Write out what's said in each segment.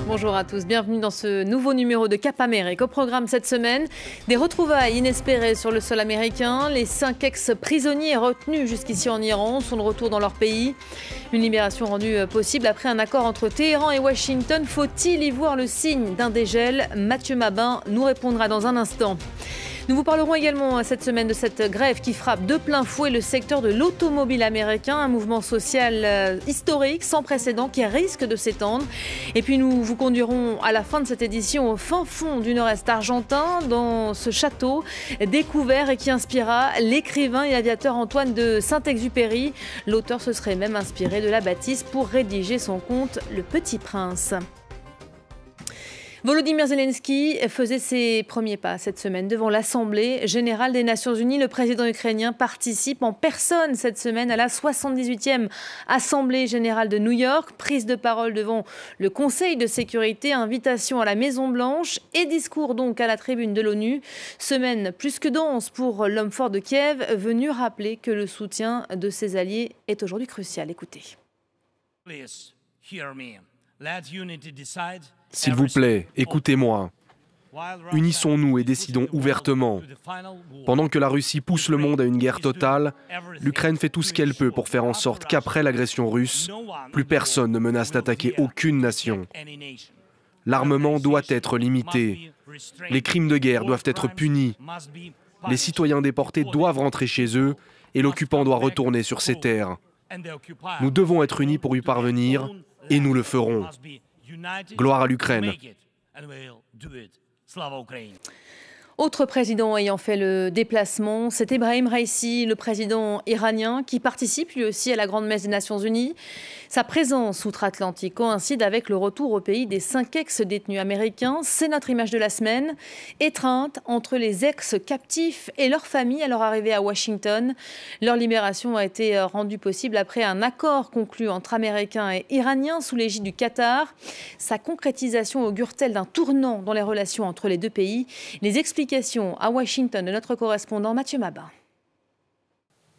Bonjour à tous, bienvenue dans ce nouveau numéro de Cap Amérique. Au programme cette semaine, des retrouvailles inespérées sur le sol américain. Les 5 ex-prisonniers retenus jusqu'ici en Iran sont de retour dans leur pays. Une libération rendue possible après un accord entre Téhéran et Washington. Faut-il y voir le signe d'un dégel? Mathieu Mabin nous répondra dans un instant. Nous vous parlerons également cette semaine de cette grève qui frappe de plein fouet le secteur de l'automobile américain, un mouvement social historique sans précédent qui risque de s'étendre. Et puis nous vous conduirons à la fin de cette édition au fin fond du nord-est argentin, dans ce château découvert et qui inspira l'écrivain et aviateur Antoine de Saint-Exupéry. L'auteur se serait même inspiré de la bâtisse pour rédiger son conte Le Petit Prince. Volodymyr Zelensky faisait ses premiers pas cette semaine devant l'Assemblée générale des Nations Unies. Le président ukrainien participe en personne cette semaine à la 78e Assemblée générale de New York. Prise de parole devant le Conseil de sécurité, invitation à la Maison-Blanche et discours donc à la tribune de l'ONU. Semaine plus que dense pour l'homme fort de Kiev, venu rappeler que le soutien de ses alliés est aujourd'hui crucial. Écoutez. S'il vous plaît, écoutez-moi. Unissons-nous et décidons ouvertement. Pendant que la Russie pousse le monde à une guerre totale, l'Ukraine fait tout ce qu'elle peut pour faire en sorte qu'après l'agression russe, plus personne ne menace d'attaquer aucune nation. L'armement doit être limité. Les crimes de guerre doivent être punis. Les citoyens déportés doivent rentrer chez eux et l'occupant doit retourner sur ses terres. Nous devons être unis pour y parvenir et nous le ferons. Gloire à l'Ukraine. Autre président ayant fait le déplacement, c'est Ebrahim Raïssi, le président iranien, qui participe lui aussi à la Grande Messe des Nations Unies. Sa présence outre-Atlantique coïncide avec le retour au pays des 5 ex-détenus américains. C'est notre image de la semaine. Étreinte entre les ex-captifs et leurs familles à leur arrivée à Washington. Leur libération a été rendue possible après un accord conclu entre Américains et Iraniens sous l'égide du Qatar. Sa concrétisation augure-t-elle d'un tournant dans les relations entre les deux pays? Les explications à Washington de notre correspondant Mathieu Mabin.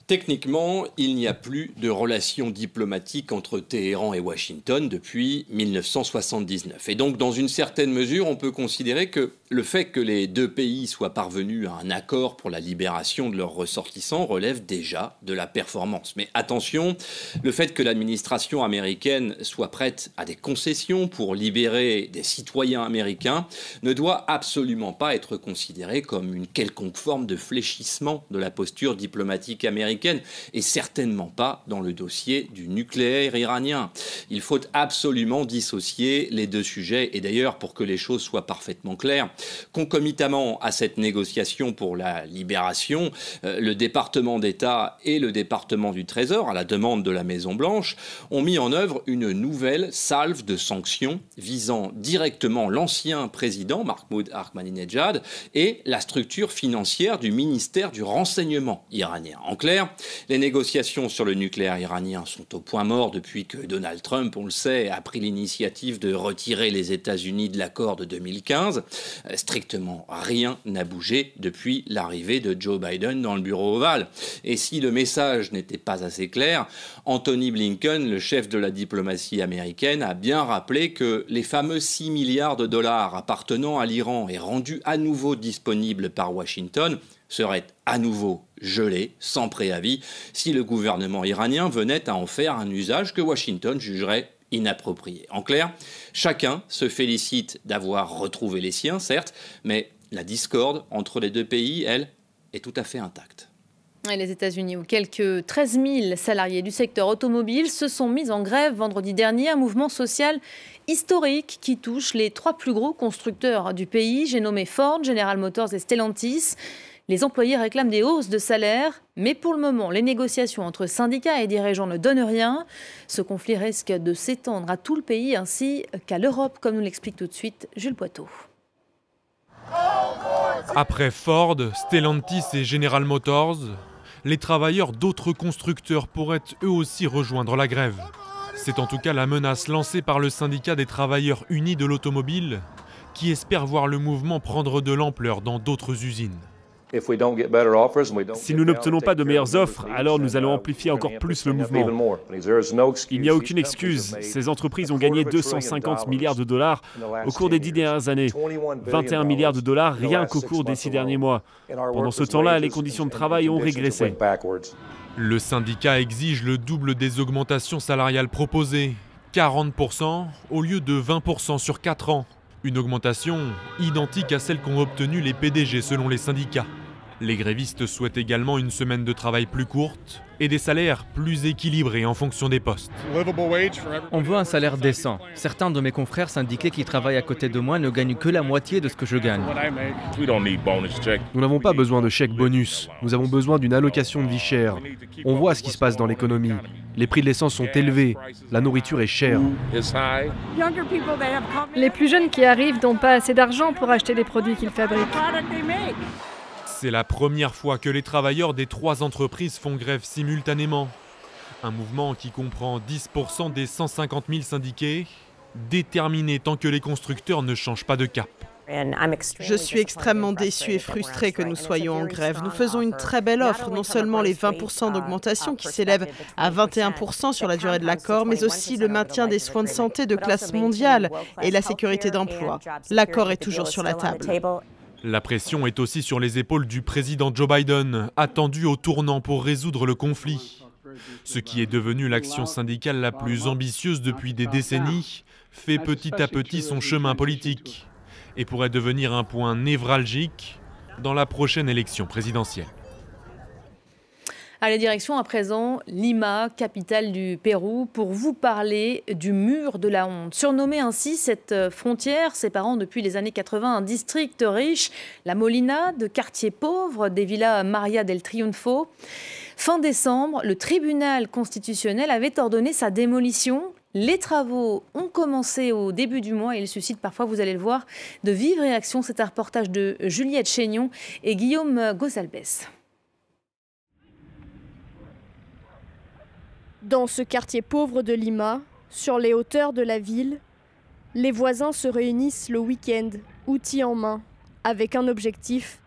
Techniquement, il n'y a plus de relations diplomatiques entre Téhéran et Washington depuis 1979. Et donc, dans une certaine mesure, on peut considérer que le fait que les deux pays soient parvenus à un accord pour la libération de leurs ressortissants relève déjà de la performance. Mais attention, le fait que l'administration américaine soit prête à des concessions pour libérer des citoyens américains ne doit absolument pas être considéré comme une quelconque forme de fléchissement de la posture diplomatique américaine. Et certainement pas dans le dossier du nucléaire iranien. Il faut absolument dissocier les deux sujets. Et d'ailleurs, pour que les choses soient parfaitement claires, concomitamment à cette négociation pour la libération, le département d'État et le département du Trésor, à la demande de la Maison-Blanche, ont mis en œuvre une nouvelle salve de sanctions visant directement l'ancien président, Mahmoud Ahmadinejad, et la structure financière du ministère du renseignement iranien. En clair, les négociations sur le nucléaire iranien sont au point mort depuis que Donald Trump, on le sait, a pris l'initiative de retirer les États-Unis de l'accord de 2015. Strictement rien n'a bougé depuis l'arrivée de Joe Biden dans le bureau ovale. Et si le message n'était pas assez clair, Anthony Blinken, le chef de la diplomatie américaine, a bien rappelé que les fameux 6 milliards de dollars appartenant à l'Iran et rendus à nouveau disponibles par Washington serait à nouveau gelé, sans préavis, si le gouvernement iranien venait à en faire un usage que Washington jugerait inapproprié. En clair, chacun se félicite d'avoir retrouvé les siens, certes, mais la discorde entre les deux pays, elle, est tout à fait intacte. Et les États-Unis, où quelques 13 000 salariés du secteur automobile se sont mis en grève vendredi dernier, un mouvement social historique qui touche les 3 plus gros constructeurs du pays. J'ai nommé Ford, General Motors et Stellantis. Les employés réclament des hausses de salaire, mais pour le moment, les négociations entre syndicats et dirigeants ne donnent rien. Ce conflit risque de s'étendre à tout le pays ainsi qu'à l'Europe, comme nous l'explique tout de suite Jules Poitou. Après Ford, Stellantis et General Motors, les travailleurs d'autres constructeurs pourraient eux aussi rejoindre la grève. C'est en tout cas la menace lancée par le syndicat des travailleurs unis de l'automobile, qui espère voir le mouvement prendre de l'ampleur dans d'autres usines. Si nous n'obtenons pas de meilleures offres, alors nous allons amplifier encore plus le mouvement. Il n'y a aucune excuse. Ces entreprises ont gagné 250 milliards de dollars au cours des 10 dernières années. 21 milliards de dollars rien qu'au cours des 6 derniers mois. Pendant ce temps-là, les conditions de travail ont régressé. Le syndicat exige le double des augmentations salariales proposées, 40% au lieu de 20% sur 4 ans. Une augmentation identique à celle qu'ont obtenue les PDG selon les syndicats. Les grévistes souhaitent également une semaine de travail plus courte et des salaires plus équilibrés en fonction des postes. On veut un salaire décent. Certains de mes confrères syndiqués qui travaillent à côté de moi ne gagnent que la moitié de ce que je gagne. Nous n'avons pas besoin de chèques bonus. Nous avons besoin d'une allocation de vie chère. On voit ce qui se passe dans l'économie. Les prix de l'essence sont élevés. La nourriture est chère. Les plus jeunes qui arrivent n'ont pas assez d'argent pour acheter les produits qu'ils fabriquent. C'est la première fois que les travailleurs des 3 entreprises font grève simultanément. Un mouvement qui comprend 10% des 150 000 syndiqués, déterminé tant que les constructeurs ne changent pas de cap. Je suis extrêmement déçu et frustré que nous soyons en grève. Nous faisons une très belle offre, non seulement les 20% d'augmentation qui s'élèvent à 21% sur la durée de l'accord, mais aussi le maintien des soins de santé de classe mondiale et la sécurité d'emploi. L'accord est toujours sur la table. La pression est aussi sur les épaules du président Joe Biden, attendu au tournant pour résoudre le conflit. Ce qui est devenu l'action syndicale la plus ambitieuse depuis des décennies fait petit à petit son chemin politique et pourrait devenir un point névralgique dans la prochaine élection présidentielle. Allez, direction à présent Lima, capitale du Pérou, pour vous parler du mur de la honte. Surnommée ainsi, cette frontière séparant depuis les années 80 un district riche, la Molina, de quartiers pauvres, des villas Maria del Triunfo. Fin décembre, le tribunal constitutionnel avait ordonné sa démolition. Les travaux ont commencé au début du mois et ils suscitent parfois, vous allez le voir, de vives réactions. C'est un reportage de Juliette Chénion et Guillaume Gonzalez. Dans ce quartier pauvre de Lima, sur les hauteurs de la ville, les voisins se réunissent le week-end, outils en main, avec un objectif,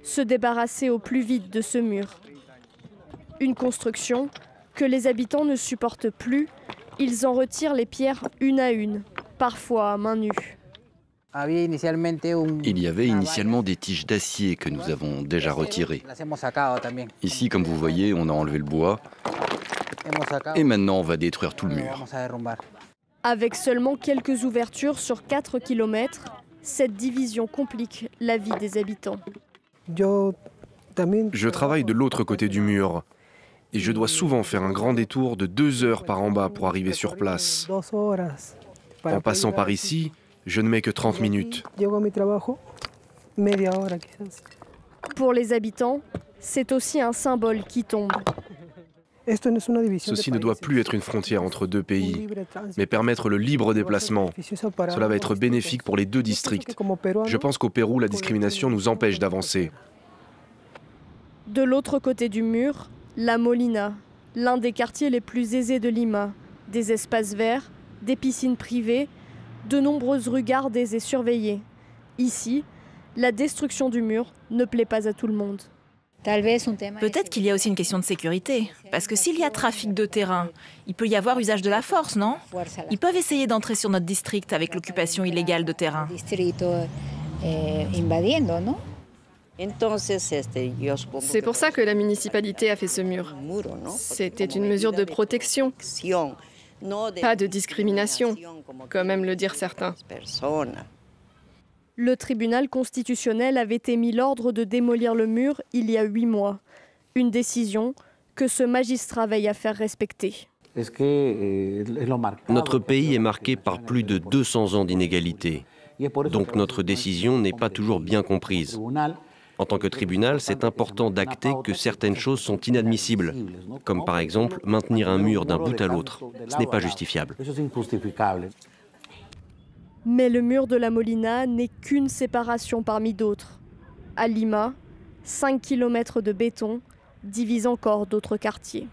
se débarrasser au plus vite de ce mur. Une construction que les habitants ne supportent plus, ils en retirent les pierres une à une, parfois à main nue. Il y avait initialement des tiges d'acier que nous avons déjà retirées. Ici, comme vous voyez, on a enlevé le bois. Et maintenant, on va détruire tout le mur. Avec seulement quelques ouvertures sur 4 km, cette division complique la vie des habitants. Je travaille de l'autre côté du mur et je dois souvent faire un grand détour de 2 heures par en bas pour arriver sur place. En passant par ici, je ne mets que 30 minutes. Pour les habitants, c'est aussi un symbole qui tombe. Ceci ne doit plus être une frontière entre 2 pays, mais permettre le libre déplacement. Cela va être bénéfique pour les 2 districts. Je pense qu'au Pérou, la discrimination nous empêche d'avancer. De l'autre côté du mur, la Molina, l'un des quartiers les plus aisés de Lima. Des espaces verts, des piscines privées, de nombreuses rues gardées et surveillées. Ici, la destruction du mur ne plaît pas à tout le monde. Peut-être qu'il y a aussi une question de sécurité. Parce que s'il y a trafic de terrain, il peut y avoir usage de la force, non? Ils peuvent essayer d'entrer sur notre district avec l'occupation illégale de terrain. C'est pour ça que la municipalité a fait ce mur. C'était une mesure de protection, pas de discrimination, comme aiment le dire certains. Le tribunal constitutionnel avait émis l'ordre de démolir le mur il y a 8 mois. Une décision que ce magistrat veille à faire respecter. Notre pays est marqué par plus de 200 ans d'inégalité. Donc notre décision n'est pas toujours bien comprise. En tant que tribunal, c'est important d'acter que certaines choses sont inadmissibles, comme par exemple maintenir un mur d'un bout à l'autre. Ce n'est pas justifiable. Mais le mur de la Molina n'est qu'une séparation parmi d'autres. À Lima, 5 km de béton divisent encore d'autres quartiers.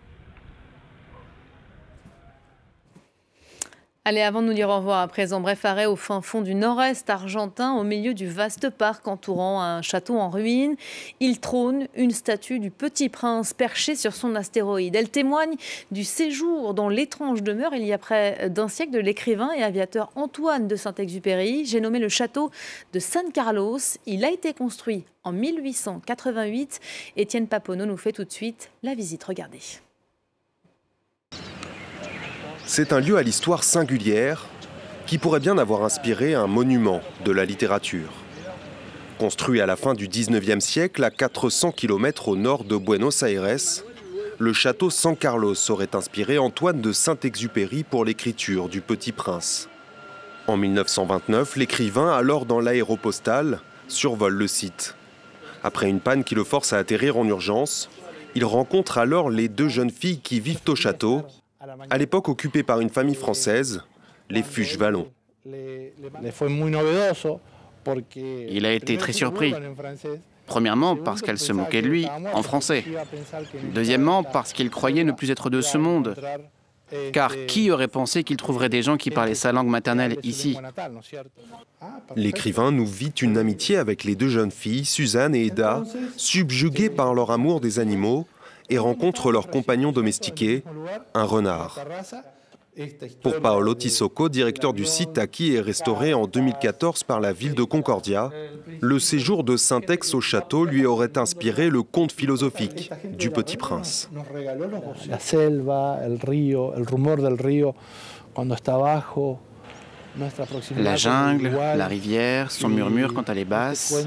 Allez, avant de nous dire au revoir à présent, bref arrêt au fin fond du nord-est argentin, au milieu du vaste parc entourant un château en ruine. Il trône une statue du Petit Prince perchée sur son astéroïde. Elle témoigne du séjour dans l'étrange demeure il y a près d'un siècle de l'écrivain et aviateur Antoine de Saint-Exupéry. J'ai nommé le château de San Carlos. Il a été construit en 1888. Étienne Paponneau nous fait tout de suite la visite. Regardez. C'est un lieu à l'histoire singulière qui pourrait bien avoir inspiré un monument de la littérature. Construit à la fin du 19e siècle, à 400 km au nord de Buenos Aires, le château San Carlos aurait inspiré Antoine de Saint-Exupéry pour l'écriture du Petit Prince. En 1929, l'écrivain, alors dans l'aéropostale, survole le site. Après une panne qui le force à atterrir en urgence, il rencontre alors les 2 jeunes filles qui vivent au château, à l'époque occupée par une famille française, les Fuchs-Vallon. Il a été très surpris. Premièrement, parce qu'elle se moquait de lui, en français. Deuxièmement, parce qu'il croyait ne plus être de ce monde. Car qui aurait pensé qu'il trouverait des gens qui parlaient sa langue maternelle ici? L'écrivain nous vit une amitié avec les 2 jeunes filles, Suzanne et Eda, subjuguées par leur amour des animaux, et rencontrent leur compagnon domestiqué, un renard. Pour Paolo Tissocco, directeur du site acquis et restauré en 2014 par la ville de Concordia, le séjour de Saint-Ex au château lui aurait inspiré le conte philosophique du Petit Prince. La selva, el río, el rumor del río cuando está abajo. La jungle, la rivière, son murmure quand elle est basse,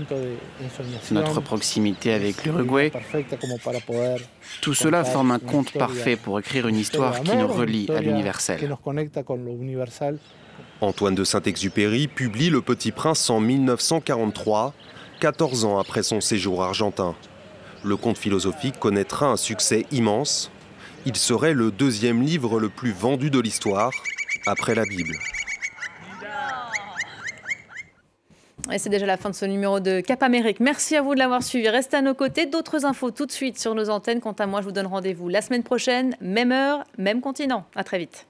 notre proximité avec l'Uruguay, tout cela forme un conte parfait pour écrire une histoire qui nous relie à l'universel. Antoine de Saint-Exupéry publie Le Petit Prince en 1943, 14 ans après son séjour argentin. Le conte philosophique connaîtra un succès immense. Il serait le 2e livre le plus vendu de l'histoire, après la Bible. Et c'est déjà la fin de ce numéro de Cap Amérique. Merci à vous de l'avoir suivi. Restez à nos côtés. D'autres infos tout de suite sur nos antennes. Quant à moi, je vous donne rendez-vous la semaine prochaine, même heure, même continent. À très vite.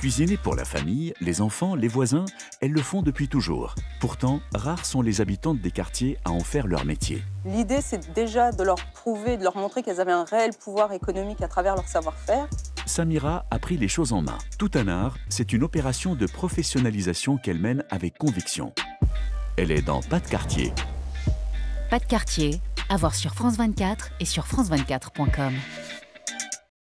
Cuisiner pour la famille, les enfants, les voisins, elles le font depuis toujours. Pourtant, rares sont les habitantes des quartiers à en faire leur métier. L'idée, c'est déjà de leur prouver, de leur montrer qu'elles avaient un réel pouvoir économique à travers leur savoir-faire. Samira a pris les choses en main. Tout un art, c'est une opération de professionnalisation qu'elle mène avec conviction. Elle est dans Pas de quartier. Pas de quartier, à voir sur France 24 et sur france24.com.